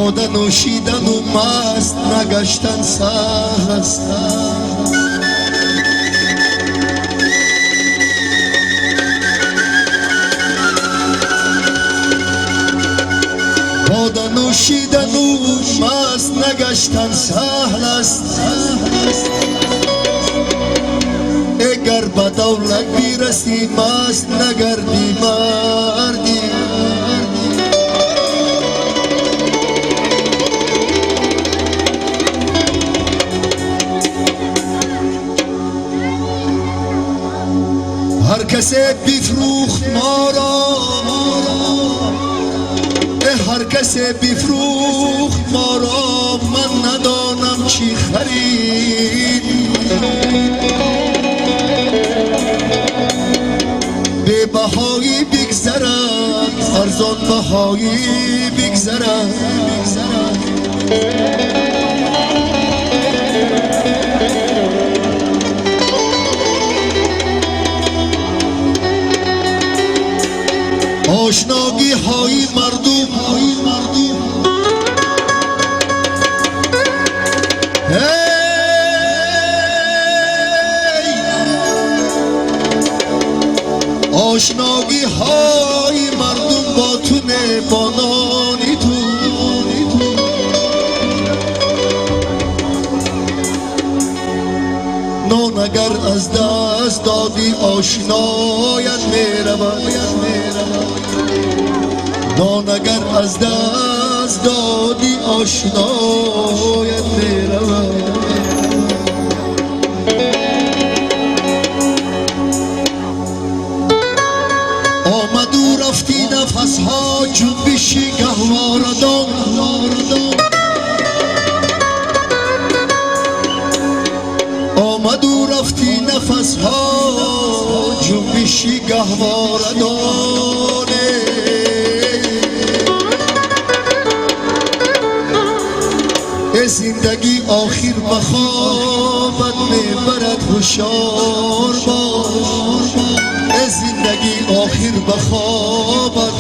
باده نوشیدن و مست نگشتن سهل است. باده نوشیدن و مست نگشتن سهل است. اگر به دولت بیرسی مست نگردی مردی. هر کسی بفروخت ما را، هر کسی بفروخت ما را، من ندانم چی خرید. به بهایی بگذرد، ارزان بهایی بگذرد. آشناگی های مردم آشناگی های مردم با تو نه با نانی تو. نان اگر از دست دادی آشنایت میرود. نان اگر از دست دادی آشنایت میرود. آمد و رفتی نفس ها جنبشی گهواردان. آمد و رفتی نفس ها جنبشی گهواردان. زندگی آخر بخوابت میبرد هوشیار باش. زندگی آخر بخوابت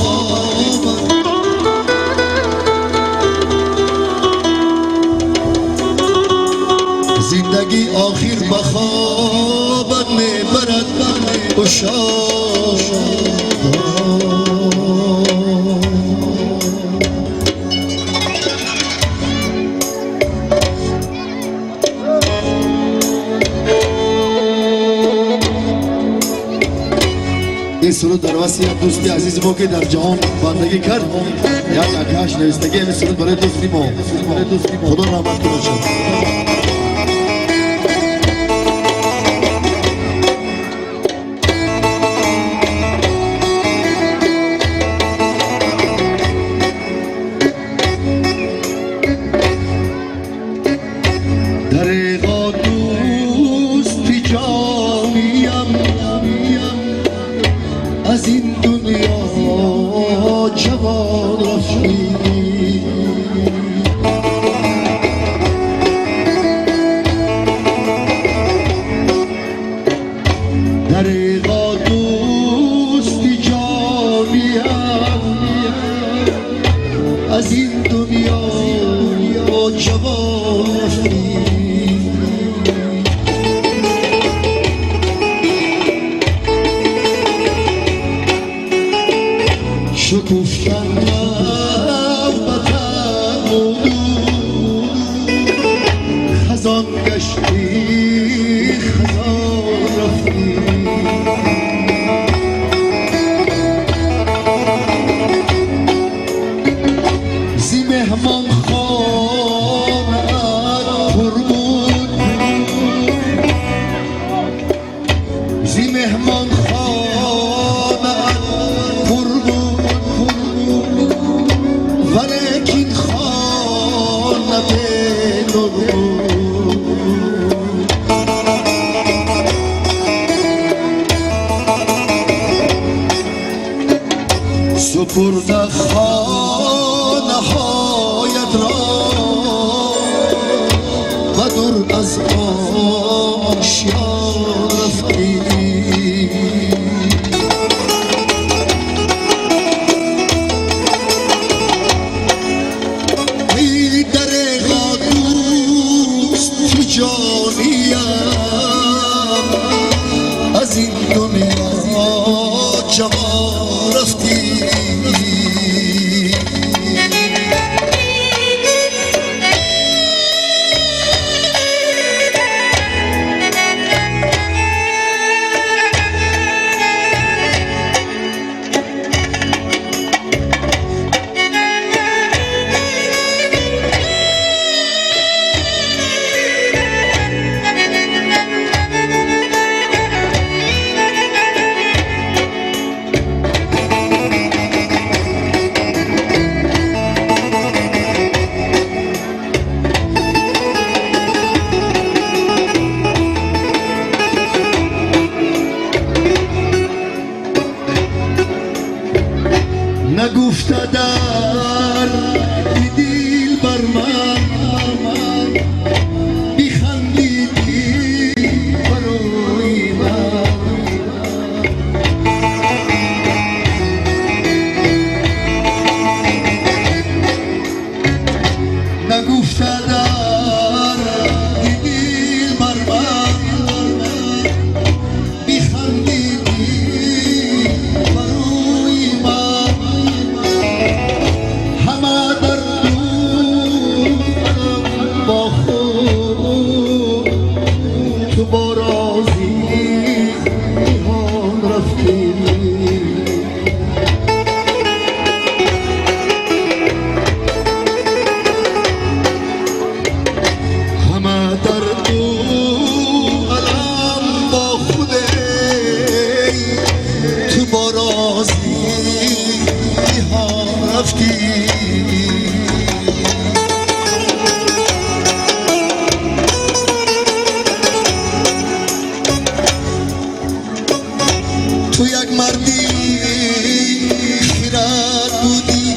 زندگی آخر بخوابت میبرد هوشیار. این سرود در واسه یک دوستی عزیز ما که در جهان بندگی کرد، یک اکاش نوشتگی این سرود برای دوستی ما. خدا رحمت کنه. دریغا دوستی جانیم از این دنیا جوان رفتی. دریغا دوستی جانیم از این دنیا جوان رفتی. شکفتن نوبتن بودو خزان گشتی خزان رفتی. زی مهمان تو یک مردی خیرت بودی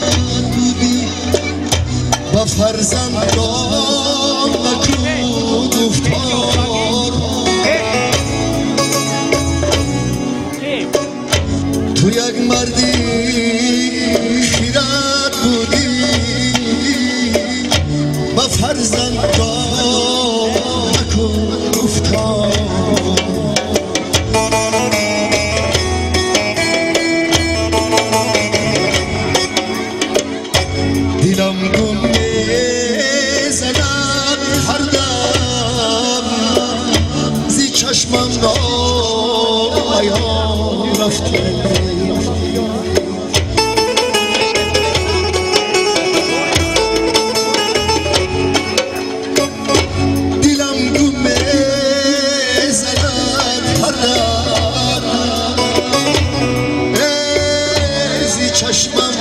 و فرزندان نکود افتار تو یک مردی خیرت بودی و فرزندان نکود افتار دلم گم میزند هر دم زی چشمم آیا رفته دلم گم میزند هر دم زی چشمم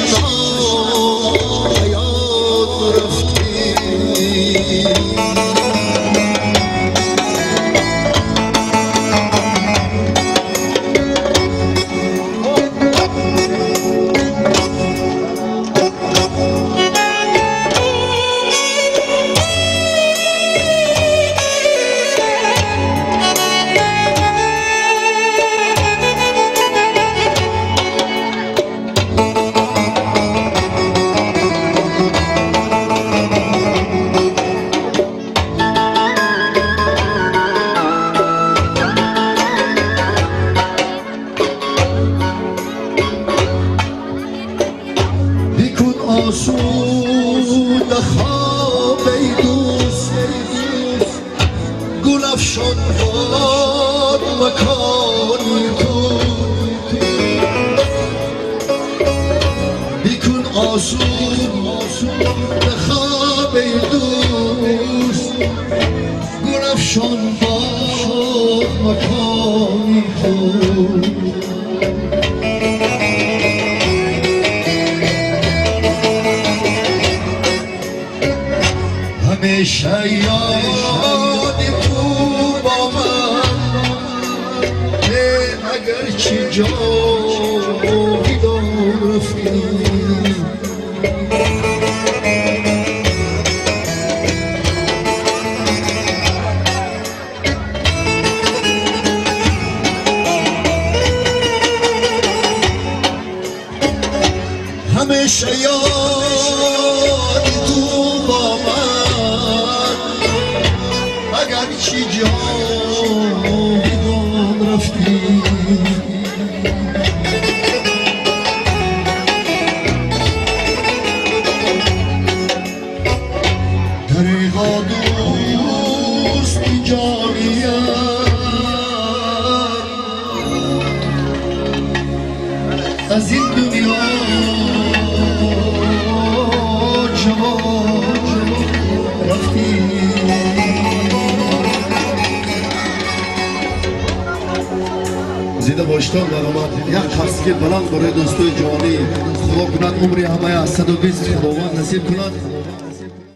آسوده خواب ای دوست گل افشان باد مکانی تو بیکن آسوده خواب ای دوست گل افشان باد مکانی تو همیشه یاد تو با من اگر چی جایی دار رفتی همیشه یاد تو با من اگر چی جایی دار رفتی دریغا دوست جانیت از این دنیا رفتی زیده باشتان برآمد یک خستگی بلند برای دوستای جوانی خدا کند عمری همه 120 خداوند نصیب کند